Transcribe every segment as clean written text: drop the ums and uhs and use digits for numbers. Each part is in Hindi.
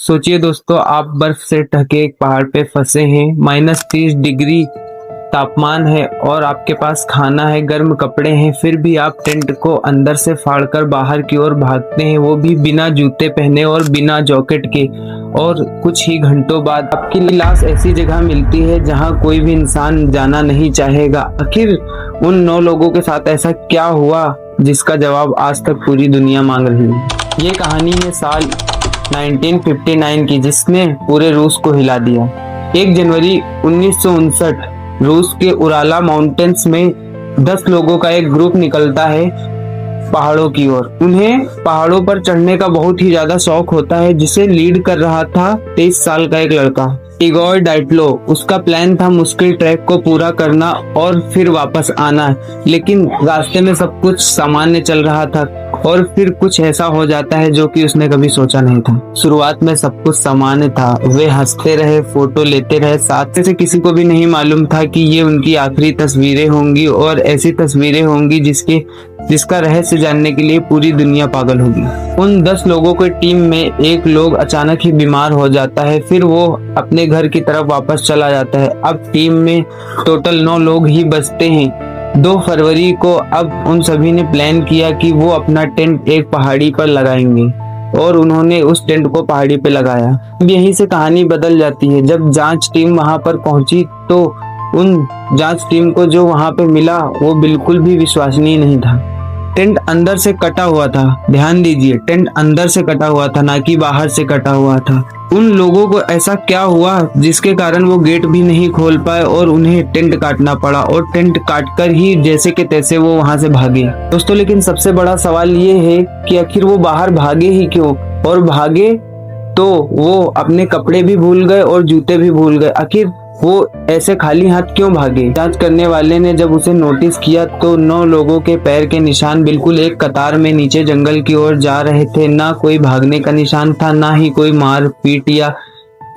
सोचिए दोस्तों, आप बर्फ से ढके एक पहाड़ पे फंसे हैं। -30 डिग्री तापमान है और आपके पास खाना है, गर्म कपड़े हैं, फिर भी आप टेंट को अंदर से फाड़कर बाहर की ओर भागते हैं, वो भी बिना जूते पहने और बिना जैकेट के। और कुछ ही घंटों बाद आपकी लाश ऐसी जगह मिलती है जहां कोई भी इंसान जाना नहीं चाहेगा। आखिर उन 9 लोगों के साथ ऐसा क्या हुआ जिसका जवाब आज तक पूरी दुनिया मांग रही है। ये कहानी है साल 1959 की, जिसने पूरे रूस को हिला दिया। 1 जनवरी 1959 रूस के उराला माउंटेन्स में 10 लोगों का एक ग्रुप निकलता है पहाड़ों की ओर। उन्हें पहाड़ों पर चढ़ने का बहुत ही ज्यादा शौक होता है, जिसे लीड कर रहा था 23 साल का एक लड़का, इगोर डाइटलो। उसका प्लान था मुश्किल ट्रैक को पूरा करना और फिर वापस आना, लेकिन रास्ते में सब कुछ सामान्य चल रहा था और फिर कुछ ऐसा हो जाता है जो कि उसने कभी सोचा नहीं था। शुरुआत में सब कुछ सामान्य था, वे हंसते रहे, फोटो लेते रहे, साथ से किसी को भी नहीं मालूम था कि ये उनकी आखिरी तस्वीरें होंगी और ऐसी तस्वीरें होंगी जिसका रहस्य जानने के लिए पूरी दुनिया पागल होगी। उन 10 लोगों की टीम में एक लोग अचानक ही बीमार हो जाता है, फिर वो अपने घर की तरफ वापस चला जाता है। अब टीम में टोटल 9 लोग ही बचते हैं। 2 फरवरी को अब उन सभी ने प्लान किया कि वो अपना टेंट एक पहाड़ी पर लगाएंगे और उन्होंने उस टेंट को पहाड़ी पे लगाया। यहीं से कहानी बदल जाती है। जब जांच टीम वहां पर पहुंची तो उन जांच टीम को जो वहां पे मिला वो बिल्कुल भी विश्वसनीय नहीं था। टेंट अंदर से कटा हुआ था। ध्यान दीजिए, टेंट अंदर से कटा हुआ था, ना कि बाहर से कटा हुआ था। उन लोगों को ऐसा क्या हुआ जिसके कारण वो गेट भी नहीं खोल पाए और उन्हें टेंट काटना पड़ा, और टेंट काटकर ही जैसे के तैसे वो वहां से भागे। दोस्तों, लेकिन सबसे बड़ा सवाल ये है कि आखिर वो बाहर भागे ही क्यों, और भागे तो वो अपने कपड़े भी भूल गए और जूते भी भूल गए। आखिर वो ऐसे खाली हाथ क्यों भागे। जांच करने वाले ने जब उसे नोटिस किया तो 9 लोगों के पैर के निशान बिल्कुल एक कतार में नीचे जंगल की ओर जा रहे थे। ना कोई भागने का निशान था, ना ही कोई मार पीट या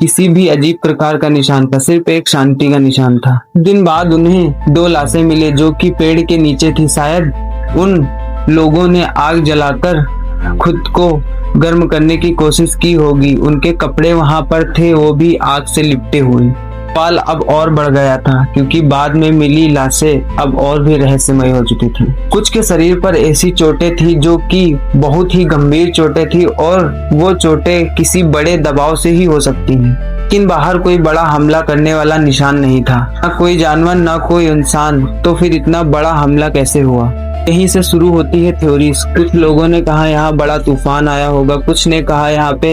किसी भी अजीब प्रकार का निशान था, सिर्फ एक शांति का निशान था। दिन बाद उन्हें 2 लाशें मिले जो कि पेड़ के नीचे थी। शायद उन लोगों ने आग जलाकर खुद को गर्म करने की कोशिश की होगी। उनके कपड़े वहां पर थे, वो भी आग से लिपटे हुए। सवाल अब और बढ़ गया था क्योंकि बाद में मिली लाशें अब और भी रहस्यमय हो चुकी थी। कुछ के शरीर पर ऐसी चोटें थी जो कि बहुत ही गंभीर चोटें थी और वो चोटें किसी बड़े दबाव से ही हो सकती हैं। लेकिन बाहर कोई बड़ा हमला करने वाला निशान नहीं था, ना कोई जानवर, ना कोई इंसान। तो फिर इतना बड़ा हमला कैसे हुआ? यहीं से शुरू होती है थ्योरीज। कुछ लोगों ने कहा यहाँ बड़ा तूफान आया होगा, कुछ ने कहा यहाँ पे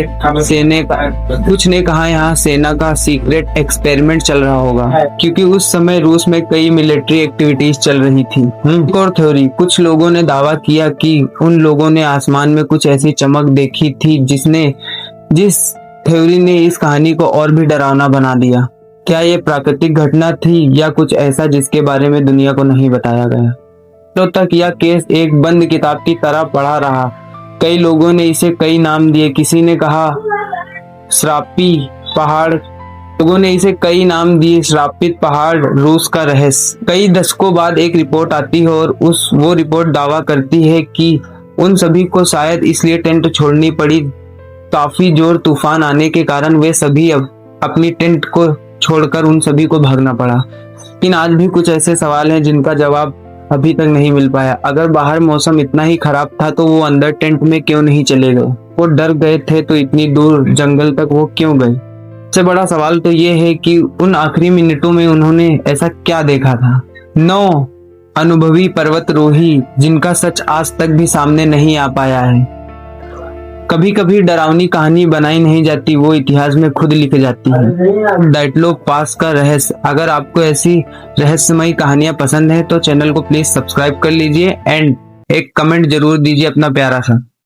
सेना का सीक्रेट एक्सपेरिमेंट चल रहा होगा, क्योंकि उस समय रूस में कई मिलिट्री एक्टिविटीज चल रही थी। एक और थ्योरी, कुछ लोगों ने दावा किया कि उन लोगों ने आसमान में कुछ ऐसी चमक देखी थी जिस थ्योरी ने इस कहानी को और भी डरावना बना दिया। क्या ये प्राकृतिक घटना थी या कुछ ऐसा जिसके बारे में दुनिया को नहीं बताया गया? तो तक यह केस एक बंद किताब की तरह पढ़ा रहा। कई लोगों ने इसे कई नाम दिए। किसी ने कहा श्रापित पहाड़, लोगों ने इसे कई नाम दिए, श्रापित पहाड़, रूस का रहस्य। कई दशकों बाद एक रिपोर्ट आती है और वो रिपोर्ट दावा करती है कि उन सभी को शायद इसलिए टेंट छोड़नी पड़ी, काफी जोर तूफान आने के कारण वे सभी अपनी टेंट को छोड़कर उन सभी को भागना पड़ा। लेकिन आज भी कुछ ऐसे सवाल हैं जिनका जवाब अभी तक नहीं मिल पाया। अगर बाहर मौसम इतना ही खराब था तो वो अंदर टेंट में क्यों नहीं चले गए? वो डर गए थे तो इतनी दूर जंगल तक वो क्यों गए? सबसे बड़ा सवाल तो ये है कि उन आखिरी मिनटों में उन्होंने ऐसा क्या देखा था। 9 अनुभवी पर्वतारोही जिनका सच आज तक भी सामने नहीं आ पाया है। कभी कभी डरावनी कहानी बनाई नहीं जाती, वो इतिहास में खुद लिख जाती है। डाइटलो पास का रहस्य। अगर आपको ऐसी रहस्यमयी कहानियां पसंद है तो चैनल को प्लीज सब्सक्राइब कर लीजिए एंड एक कमेंट जरूर दीजिए अपना प्यारा सा।